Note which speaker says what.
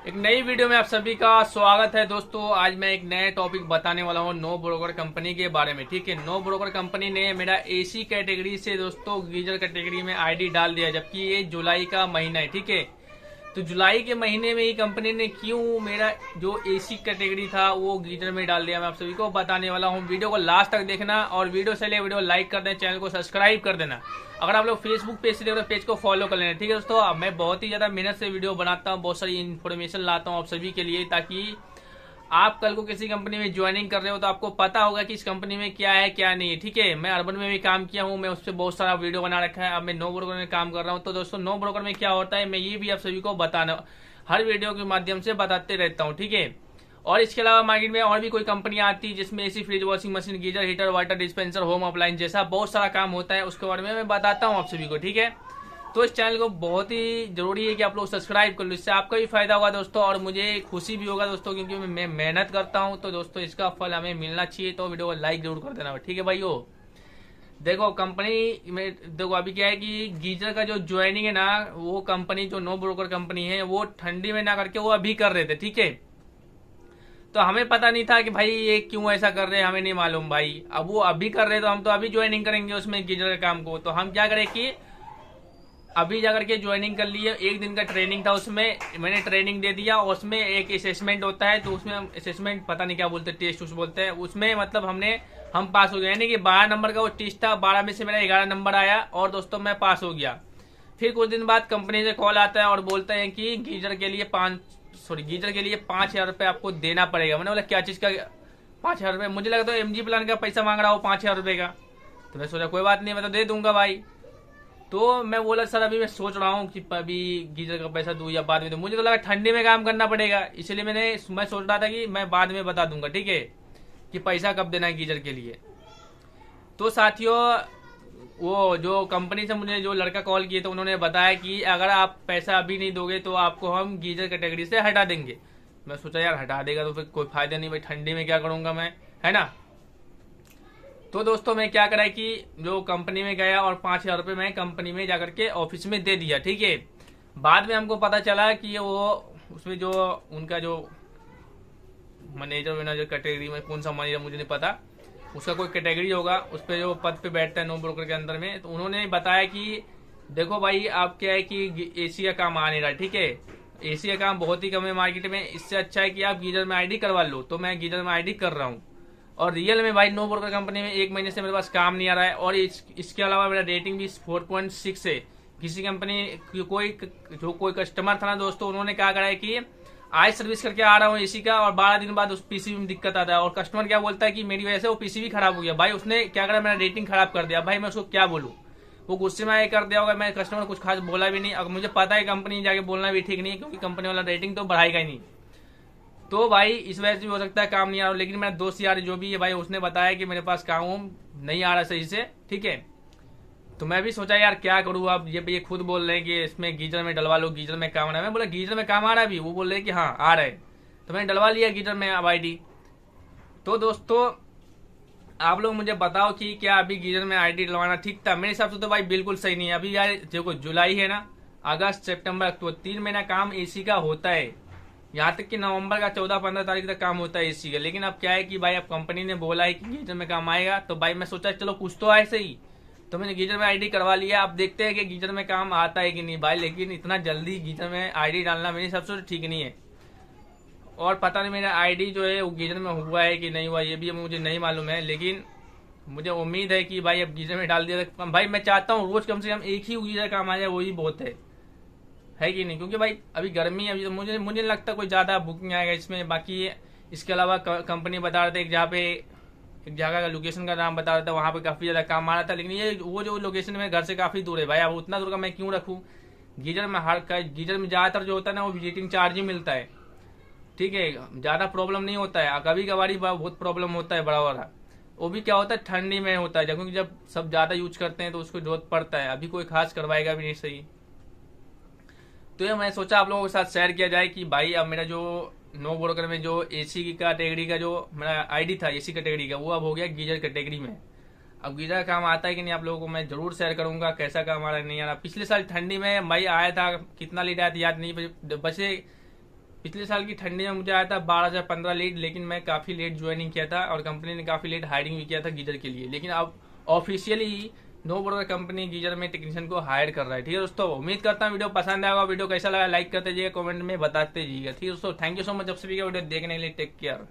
Speaker 1: एक नई वीडियो में आप सभी का स्वागत है दोस्तों। आज मैं एक नए टॉपिक बताने वाला हूँ नो ब्रोकर कंपनी के बारे में। ठीक है, नो ब्रोकर कंपनी ने मेरा एसी कैटेगरी से दोस्तों गीजर कैटेगरी में आईडी डाल दिया, जबकि ये जुलाई का महीना है। ठीक है, तो जुलाई के महीने में ही कंपनी ने क्यों मेरा जो एसी कैटेगरी था वो गीजर में डाल दिया, मैं आप सभी को बताने वाला हूँ। वीडियो को लास्ट तक देखना और वीडियो से वीडियो लाइक कर देना, चैनल को सब्सक्राइब कर देना। अगर आप लोग फेसबुक पेज से देख रहे हो पेज को फॉलो कर लेना। ठीक है दोस्तों, अब मैं बहुत ही ज्यादा मेहनत से वीडियो बनाता हूँ, बहुत सारी इन्फॉर्मेशन लाता हूँ आप सभी के लिए, ताकि आप कल को किसी कंपनी में ज्वाइनिंग कर रहे हो तो आपको पता होगा कि इस कंपनी में क्या है क्या नहीं है। ठीक है, मैं अर्बन में भी काम किया हूँ, मैं उस पर बहुत सारा वीडियो बना रखा है। अब मैं नो ब्रोकर में काम कर रहा हूँ, तो दोस्तों नो ब्रोकर में क्या होता है मैं ये भी आप सभी को बताना हर वीडियो के माध्यम से बताते रहता हूँ। ठीक है, और इसके अलावा मार्केट में और भी कोई कंपनी आती है जिसमें AC, fridge, washing machine, geyser, heater, water dispenser, home appliance जैसा बहुत सारा काम होता है, उसके बारे में मैं बताता हूँ आप सभी को। ठीक है, तो इस चैनल को बहुत ही जरूरी है कि आप लोग सब्सक्राइब कर लो, इससे आपका भी फायदा होगा दोस्तों और मुझे खुशी भी होगा दोस्तों, क्योंकि मैं मेहनत करता हूँ। तो दोस्तों इसका फल हमें मिलना चाहिए, तो वीडियो को लाइक जरूर कर देना। ठीक है भाइयों, देखो कंपनी में देखो अभी क्या है कि गीजर का जो ज्वाइनिंग है ना, वो कंपनी जो नो ब्रोकर कंपनी है वो ठंडी में ना करके वो अभी कर रहे थे। ठीक है, तो हमें पता नहीं था कि भाई ये क्यों ऐसा कर रहे हैं, हमें नहीं मालूम भाई। अब वो अभी कर रहे हैं तो हम तो अभी ज्वाइनिंग करेंगे उसमें गीजर के काम को। तो हम क्या करें कि अभी जाकर के ज्वाइनिंग कर लिए। एक दिन का ट्रेनिंग था, उसमें मैंने ट्रेनिंग दे दिया और उसमें एक असेसमेंट होता है, तो उसमें असेसमेंट पता नहीं क्या बोलते हैं, टेस्ट बोलते हैं, उसमें मतलब हम पास हो गए। यानी कि 12 नंबर का वो टेस्ट था, 12 में से मेरा 11 नंबर आया और दोस्तों मैं पास हो गया। फिर कुछ दिन बाद कंपनी से कॉल आता है और बोलते हैं कि गीजर के लिए 5,000 रुपये आपको देना पड़ेगा। मैंने बोला क्या चीज का 5,000 रुपये? मुझे लगा तो एमजी प्लान का पैसा मांग रहा हो 5,000 रुपये का। तो मैं सोचा कोई बात नहीं, मैं तो दे दूंगा भाई। तो मैं बोला सर अभी मैं सोच रहा हूँ कि अभी गीजर का पैसा दूं या बाद में दूं। मुझे तो लगा ठंडी में काम करना पड़ेगा, इसलिए मैं सोच रहा था कि मैं बाद में बता दूंगा। ठीक है, कि पैसा कब देना है गीजर के लिए। तो साथियों वो जो कंपनी से मुझे जो लड़का कॉल किए तो उन्होंने बताया कि अगर आप पैसा अभी नहीं दोगे तो आपको हम गीजर कैटेगरी से हटा देंगे। मैं सोचा यार हटा देगा तो फिर कोई फायदा नहीं भाई, ठंडी में क्या करूंगा मैं, है ना। तो दोस्तों मैं क्या करा कि जो कंपनी में गया और 5,000 रुपये मैं कंपनी में जाकर के ऑफिस में दे दिया। ठीक है, बाद में हमको पता चला कि वो उसमें जो उनका जो मैनेजर कैटेगरी में कौन सा मैनेजर मुझे नहीं पता, उसका कोई कैटेगरी होगा, उस पर जो पद पे बैठता है नो ब्रोकर के अंदर में, तो उन्होंने बताया कि देखो भाई आप क्या है कि एसी का काम आ नहीं रहा। ठीक है, एसी का काम बहुत ही कम है मार्केट में, इससे अच्छा है कि आप गीजर में आईडी करवा लो। तो मैं गीजर में आईडी कर रहा हूँ और रियल में भाई नो ब्रोकर कंपनी में 1 महीने से मेरे पास काम नहीं आ रहा है। और इसके अलावा मेरा रेटिंग भी 4.6 है। किसी कंपनी कोई कस्टमर था ना दोस्तों, उन्होंने क्या करा है कि आज सर्विस करके आ रहा हूँ एसी का और 12 दिन बाद उस पीसीबी में दिक्कत आता है और कस्टमर क्या बोलता है कि मेरी वजह से वो पीसीबी खराब हो गया। भाई उसने क्या करा, मेरा रेटिंग खराब कर दिया। भाई मैं उसको क्या बोलूँ, वो गुस्से में आए कर दिया होगा। मैं कस्टमर कुछ खास बोला भी नहीं, अब मुझे पता है कंपनी जाके बोलना भी ठीक नहीं है, क्योंकि कंपनी वाला रेटिंग तो बढ़ाएगा ही नहीं। तो भाई इस वजह से भी हो सकता है काम नहीं आ रहा। लेकिन मेरा दोस्त यार जो भी है भाई, उसने बताया कि मेरे पास काम नहीं आ रहा सही से। ठीक है, तो मैं भी सोचा यार क्या करूँ। अब ये खुद बोल रहे हैं कि इसमें गीजर में डलवा लो, गीजर में काम आ रहा है। मैं बोला गीजर में काम आ रहा है अभी? वो बोल रहे हैं कि हाँ आ रहा है। तो मैंने डलवा लिया गीजर में अब आईडी। तो दोस्तों आप लोग मुझे बताओ कि क्या अभी गीजर में आईडी डलवाना ठीक था? मेरे हिसाब से तो भाई बिल्कुल सही नहीं है। अभी यार देखो जुलाई है ना, अगस्त, सितंबर, अक्टूबर 3 महीना काम एसी का होता है। यहाँ तक कि नवंबर का 14-15 तारीख तक काम होता है एसी का। लेकिन अब क्या है कि भाई अब कंपनी ने बोला है कि गीजर में काम आएगा, तो भाई मैं सोचा चलो कुछ तो आए सही। तो मैंने गीजर में आईडी करवा लिया। अब देखते हैं कि गीजर में काम आता है कि नहीं भाई। लेकिन इतना जल्दी गीजर में आईडी डालना मेरे हिसाब से ठीक नहीं है। और पता नहीं मेरा आईडी जो है वो गीजर में हुआ है कि नहीं हुआ, ये भी मुझे नहीं मालूम है। लेकिन मुझे उम्मीद है कि भाई अब गीजर में डाल दिया तो भाई मैं चाहता हूँ रोज कम से कम एक ही गीजर काम आ जाए, वही बहुत है कि नहीं। क्योंकि भाई अभी गर्मी है, अभी तो मुझे नहीं लगता कोई ज्यादा बुकिंग आएगा इसमें। बाकी इसके अलावा कंपनी बता रहे थे जहाँ पे एक जगह का लोकेशन का नाम बता रहा था, वहां पे काफी ज्यादा काम आ रहा था। लेकिन ये वो जो लोकेशन में घर से काफी दूर है भाई, अब उतना दूर का मैं क्यों रखूँ। गीजर में ज्यादातर जो होता है ना वो विजिटिंग चार्ज ही मिलता है। ठीक है, ज्यादा प्रॉब्लम नहीं होता है। कभी कभार बहुत प्रॉब्लम होता है बड़ा बड़ा। वो भी क्या होता है ठंडी में होता है, क्योंकि जब सब ज्यादा यूज करते हैं तो उसको जरूरत पड़ता है। अभी कोई खास करवाएगा भी नहीं सही। तो ये मैं सोचा आप लोगों के साथ शेयर किया जाए कि भाई अब मेरा जो नो ब्रोकर में जो एसी की कैटेगरी का जो मेरा आईडी था एसी कैटेगरी का, वो अब हो गया गीजर कैटेगरी में। अब गीजर का काम आता है कि नहीं आप लोगों को मैं जरूर शेयर करूंगा, कैसा काम आ रहा है नहीं आ रहा। पिछले साल ठंडी में भाई आया था, कितना लीटर आया था याद नहीं, बचे पिछले साल की ठंडी में मुझे आया था 12 से 15 लीड, लेकिन मैं काफी लेट ज्वाइनिंग किया था और कंपनी ने काफी लेट हायरिंग भी किया था गीजर के लिए। लेकिन अब officially no broker company geyser में टेक्नीशियन को हायर कर रहा है। ठीक है दोस्तों, उम्मीद करता हूँ वीडियो पसंद आएगा। वीडियो कैसा लगा लाइक करते जाइए, कमेंट में बताते जाइएगा। ठीक है दोस्तों, थैंक यू सो मच आप सभी का वीडियो देखने के लिए। Take care.